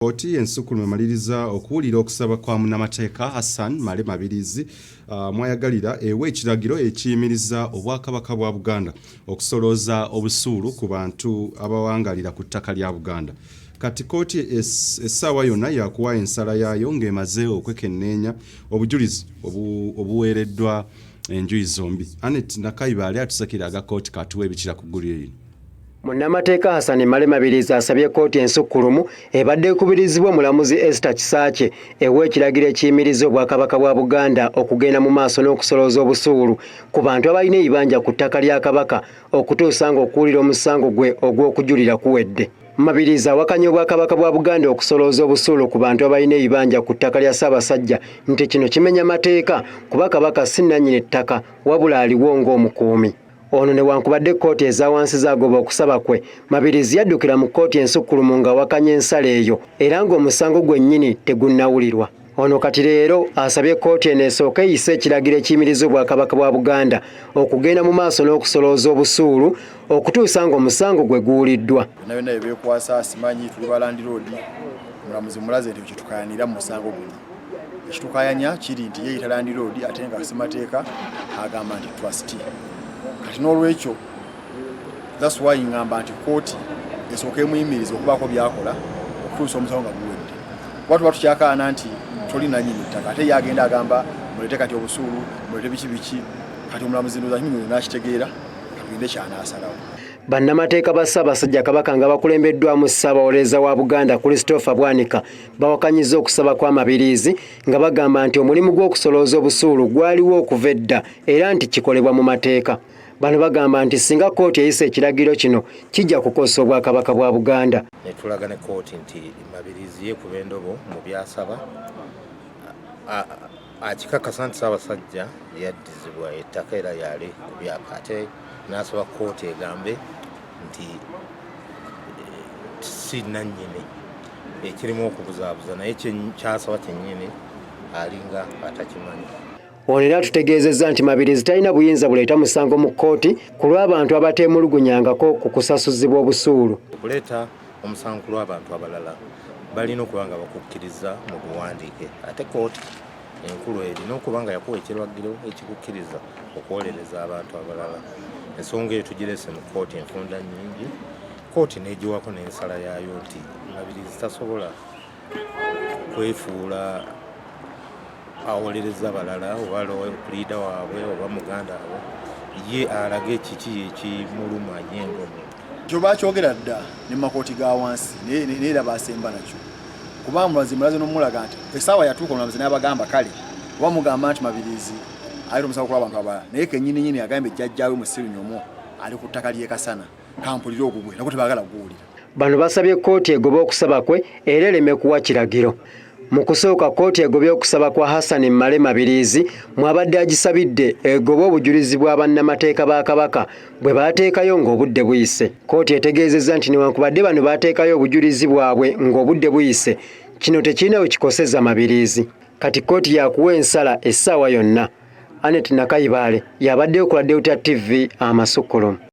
Kkooti Ensukulumu emaliriza okuwulira okusaba kwa munnamateeka Hassan Mabiriizi mwayagalira ewe ekiragiro ekiyimiriza obwakabaka bwa Buganda okusolooza obusuulu ku bantu abawangalira ku ttaka lya Buganda. Kati kkooti essaawa yonna yakuwa ensala yaayo ng'emaze okwekenneenya obujulizi obuweereddwa enjuyi zombi. Anet Nakayibaale atusakiraga kkooti katuwa ebikira ku ggulire lino. Munnamateeka Hassan Mabiriizi asabye kkooti Ensukulumu ebadde ekubirizibwa mulamuzi Esther Kisaakye ewa ekiragiro ekiyimiriza obwakabaka bwa Buganda okugenda mu maaso n'okusolooza obusuulu ku bantu abalina ebibanja ku ttaka lya Kabaka okutuusa ng'okuwulira omusango gwe ogw'okujulira kuwedde. Mabiriizi awakanya obwakabaka bwa Buganda okusolooza obusuulu ku bantu abalina ebibanja ku ttaka lya Ssaabasajja nti kino kimenya mateeka kuba Kabaka si nnannyini ttaka wabula aliwo ng'omukuumi. Ono newankubadde kkooti eza wansi zagoba okusaba kwe, Mabiriizi yaddukira mu kkooti Ensukulumu nga wakanya ensala eyo era ng'omusango gwennyini tegunnawulirwa. Ono kati leero asabye kkooti eno esooke eyise ekiragiro ekiyimiriza obwakabaka bwa Buganda okugenda mu maaso n'okusolooza obusuulu okutuusa ng'omusango gwe guwuliddwa. Byonna ebyekwasa simanyi tuli ba landiroodi mulamuzi mulaze nti kitukayanira mu musango guno. Ekitukayanya kiri nti yeeyita landiroodi ate nga ssemateeka agamba nti trustee. Kati n'olwekyo that's why ngamba nti kkooti esooke emuyimiriza okubaako byakola okutuusa omusango nga guwedde. Watu batukyakaana nti tolina nnyini ttaka ate yagenda agamba mulete kati obusuulu mulete biki kati omulamuzi ndowooza kimwe n'akitegeera katugende kyanaasalawo. Bannamateeka ba Ssaabasajja Kabaka nga bakulembeddwamu Ssaabawolereza wa Buganda Christopher Bwanika bawakanyizza okusaba kwa Mabiriizi nga bagamba nti omulimu gw'okusolooza obusuulu gwaliwo okuva edda era nti kikolebwa mu mateeka. Bano bagamba nti singa kkooti eyisa ekiragiro kino kijja kukosa obwakabaka bwa Buganda. Netulaga ne kkooti nti Mabiriizi yeekuba endobo mu byasaba akikakasa nti Ssaabasajja yaddizibwa ettaka era yali ku byapa ate n'asaba kkooti egambe nti si nannyini ekirimu okubuzaabuza naye kyasaba kyennyini alinga atakimanyi. Ono era tutegeezezza nti Mabiriizi talina buyinza buleeta musango mu kkooti ku lw'abantu abateemulugunyangako ku kusasuzibwa obusuulu. Okuleeta omusango ku lw'abantu abalala balina okuba nga bakukkiriza mu buwandiike ate kkooti enkulu erina okuba nga yakuwa ekiragiro ekikukkiriza okwolereza abantu abalala. Ensonga eyo tugirese mu kkooti enfunda nnyingi, kkooti n'egiwako n'ensala yaayo nti Mabiriizi tasobola kwefuula awolereza abalala oba liida waabwe oba muganda waabwe ye alage kiki ekimuluma yengomu. Kyo bakyogera dda ne mu makooti ga wansi neera baasemba nakyo kuba mulazi n'omulaga nti essaawa yatuuka omulamuzi n'abagamba kale oba mugamba nti Mabiriizi ayita omusango ku lw'abantu abalala naye kennyini agambe jjajjaawe mu Sserunnyomo ali ku ttaka ly'e Kasana kampulire ogugwe nako tebaagala kuguwulira. Bano basabye kkooti egobe okusaba kwe era ereme kuwa kiragiro. Mu kusooka kkooti egobye okusaba kwa Hassan Mabiriizi mwabadde agisabidde egobe obujulizi bwa bannamateeka ba Kabaka bwe baateekayo ng'obudde buyise. Kkooti etegeezezza nti newankubadde bano baateekayo obujulizi bwabwe ng'obudde buyise kino tekirina we kikosezza Mabiriizi. Kati kkooti yakuwa ensala essaawa yonna. Anet Nakayibaale yabaddeyo ku Delta TV Amasukkulumu.